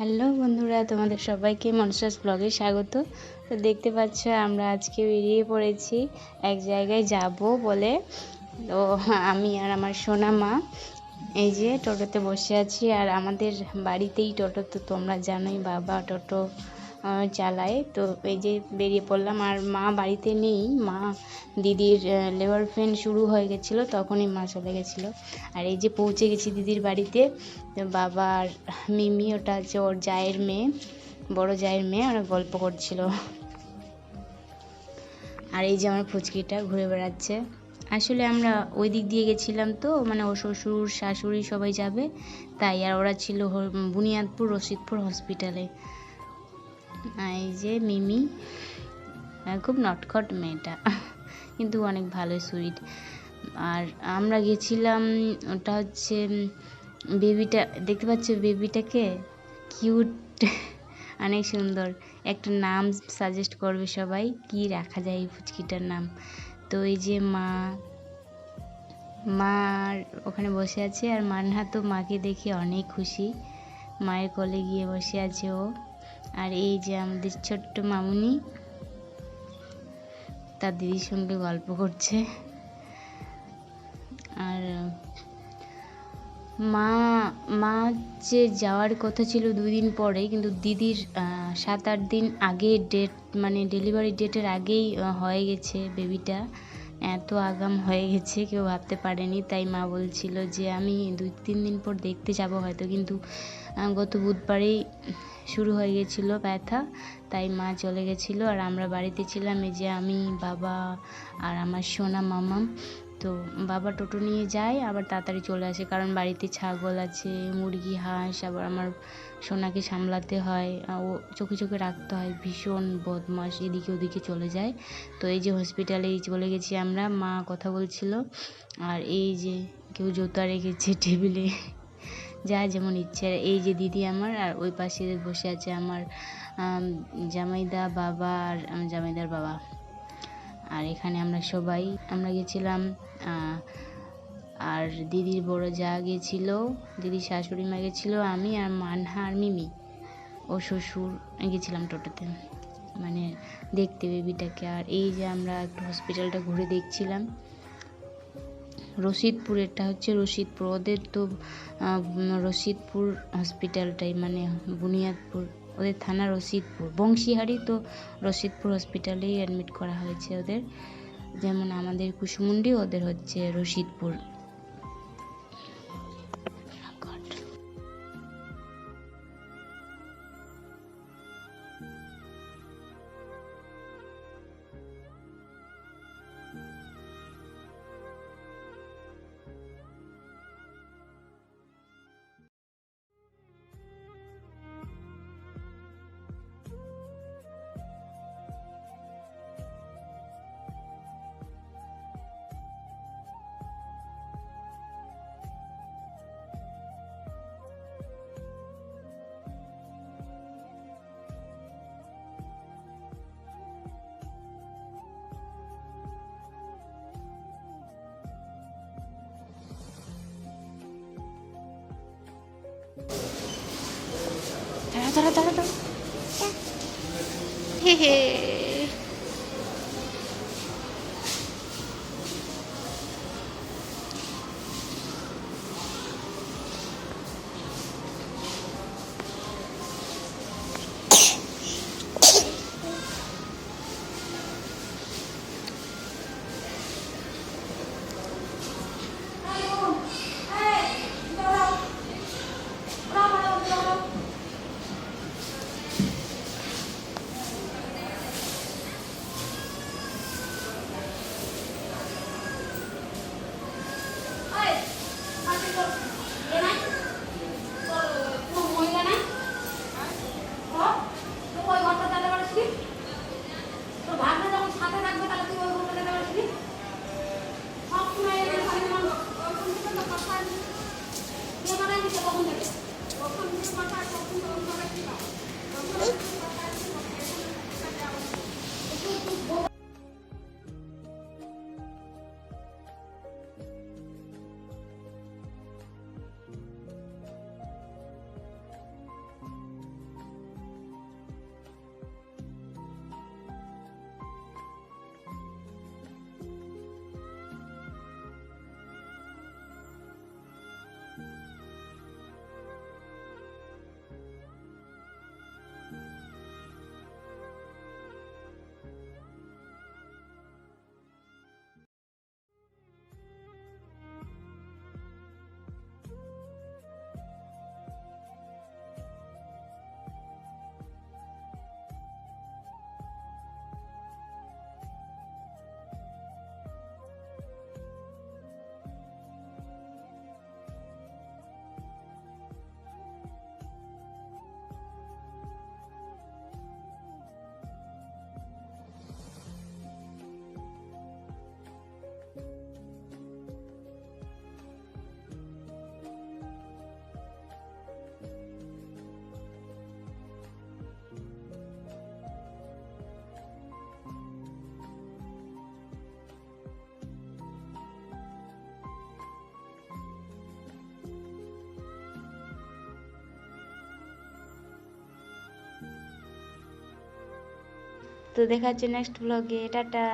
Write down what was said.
Hello বন্ধুরা, তোমাদের সবাইকে মনসাস ব্লগে স্বাগত। তো দেখতে পাচ্ছ আমরা আজকে বেরিয়ে পড়েছি এক জায়গায় যাব বলে। তো আমি আর আমার সোনা মা এই যে টোটোতে বসে আছি। আর আমাদের বাড়িতেই টোটো, তো তোমরা জানোই বাবা টোটো চালায়। তো এই যে বেরিয়ে পড়লাম। আর মা বাড়িতে নেই, মা দিদির লেবার পেন শুরু হয়ে গেছিলো, তখনই মা চলে গেছিলো। আর এই যে পৌঁছে গেছি দিদির বাড়িতে। বাবা আর মিমি, ওটা হচ্ছে ওর জায়ের মেয়ে, বড় জায়ের মেয়ে, ওরা গল্প করছিল। আর এই যে আমার ফুচকিটা ঘুরে বেড়াচ্ছে। আসলে আমরা ওই দিক দিয়ে গেছিলাম, তো মানে ওর শ্বশুর শাশুড়ি সবাই যাবে তাই। আর ওরা ছিল বুনিয়াদপুর রশিদপুর হসপিটালে। এই যে মিমি, খুব নটখট মেয়েটা, কিন্তু অনেক ভালো, সুইট। আর আমরা গেছিলাম, ওটা হচ্ছে বেবিটা, দেখতে পাচ্ছ বেবিটাকে, কিউট, অনেক সুন্দর। একটা নাম সাজেস্ট করবে সবাই, কি রাখা যায় এই ফুচকিটার নাম। তো এই যে মা ওখানে বসে আছে। আর মানহা তো মাকে দেখে অনেক খুশি, মায়ের কোলে গিয়ে বসে আছে ও। আর এই যে আমাদের ছোট্ট মামুনি তার দিদির সঙ্গে গল্প করছে। আর মা যে যাওয়ার কথা ছিল 2 দিন পরে, কিন্তু দিদির 7-8 দিন আগে ডেট, মানে ডেলিভারি ডেটের আগেই হয়ে গেছে বেবিটা। এত আগাম হয়ে গেছে কেউ ভাবতে পারেনি। তাই মা বলছিল যে আমি 2-3 দিন পর দেখতে যাব হয়তো, কিন্তু গত বুধবারেই শুরু হয়ে গেছিলো ব্যথা, তাই মা চলে গেছিলো। আর আমরা বাড়িতে ছিলাম, এই যে আমি, বাবা আর আমার সোনা মামা। তো বাবা টোটো নিয়ে যায়, আবার তাড়াতাড়ি চলে আসে, কারণ বাড়িতে ছাগল আছে, মুরগি, হাঁস, আবার আমার সোনাকে সামলাতে হয়, ও চোখে চোখে রাখতে হয়, ভীষণ বদমাশ, এদিকে ওদিকে চলে যায়। তো এই যে হসপিটালে চলে গেছি আমরা, মা কথা বলছিল। আর এই যে কেউ জুতা রেখেছে টেবিলে, যা যেমন ইচ্ছে। এই যে দিদি আমার, আর ওই পাশে বসে আছে আমার জামাইদা বাবা আর আমার জামাইদার বাবা। আর এখানে আমরা গেছিলাম। আর দিদির বড় যা গেছিলো, দিদির শাশুড়ি মা গেছিলো, আমি আর মানহা আর মিমি, ও শ্বশুর গেছিলাম টোটোতে, মানে দেখতে বেবিটাকে। আর এই যে আমরা একটু হসপিটালটা ঘুরে দেখছিলাম। রশিদপুরেরটা হচ্ছে রশিদপুর, ওদের তো রশিদপুর হসপিটালটাই, মানে বুনিয়াদপুর, ওদের থানা রশিদপুর, বংশীহারি, তো রশিদপুর হসপিটালেই অ্যাডমিট করা হয়েছে ওদের। যেমন আমাদের কুশমুন্ডি, ওদের হচ্ছে রশিদপুর। দাঁড়া দাঁড়া দাঁড়া, হে হে। তো দেখা হচ্ছে নেক্সট ব্লগে, টাটা।